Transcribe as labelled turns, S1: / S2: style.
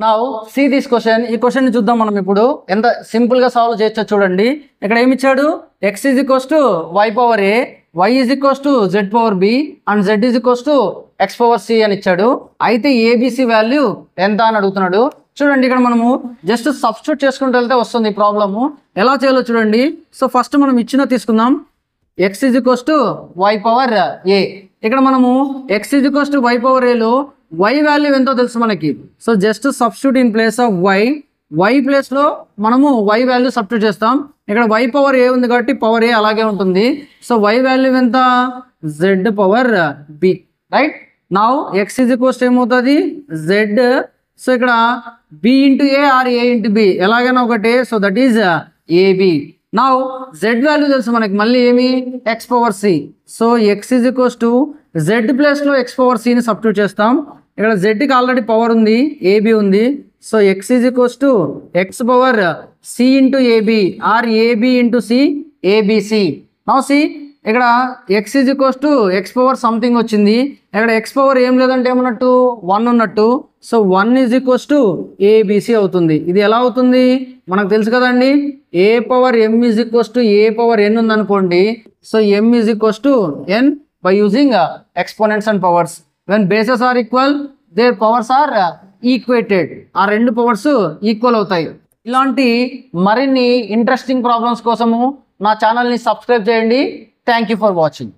S1: Now see this question. ఈ question ని చూద్దాం మనం ఇప్పుడు ఎంత సింపుల్ గా సాల్వ్ చేయొచ్చో చూడండి. ఇక్కడ ఏమి ఇచ్చాడు, x is equals to y power a, y is equals to z power b and z is equals to x power c అని ఇచ్చాడు. అయితే ఏబిసి వాల్యూ ఎంత అని అడుగుతున్నాడు. చూడండి ఇక్కడ మనము జస్ట్ సబ్స్టిట్యూట్ చేసుకుంటూ వెళ్తే వస్తుంది ఈ ప్రాబ్లము. ఎలా చేయాలో చూడండి. సో ఫస్ట్ మనం ఇచ్చిన తీసుకుందాం, x is equals to y power a. ఇక్కడ మనము x is equals to y power a లో y వాల్యూ ఎంతో తెలుసు మనకి. So just substitute in place of y place లో మనము y వాల్యూ సబ్స్టిట్యూట్ చేస్తాం. ఇక్కడ y పవర్ a ఉంది కాబట్టి పవర్ a అలాగే ఉంటుంది. సో y వాల్యూ ఎంత, z power b, right. Now x is equals to ఏమవుతుంది, z. సో ఇక్కడ b into a or a into b ఎలాగైనా ఒకటే. So that is ab. Now z value తెలుసు మనకి, మళ్ళీ ఏమి, x power c. So x is equals to z place లో x power c ని సబ్స్టిట్యూట్ చేస్తాం. ఇక్కడ z కి ఆల్రెడీ పవర్ ఉంది, ab ఉంది. So x is equals to x power c into ab or ab into c, abc. Now see ఇక్కడ x is equals to x power something వచ్చింది. ఇక్కడ x power ఏం లేదంటే ఏమన్నట్టు, 1 ఉన్నట్టు. So 1 is equals to abc అవుతుంది. ఇది ఎలా అవుతుంది మనకు తెలుసు కదండి, a power m is equals to a power n ఉందనుకోండి. So m is equals to n by using exponents and powers. When bases are equal, their powers are equated. ఆ రెండు పవర్స్ ఈక్వల్ అవుతాయి. ఇలాంటి మరిన్ని ఇంట్రెస్టింగ్ ప్రాబ్లమ్స్ కోసము నా ఛానల్ని subscribe చేయండి. Thank you for watching.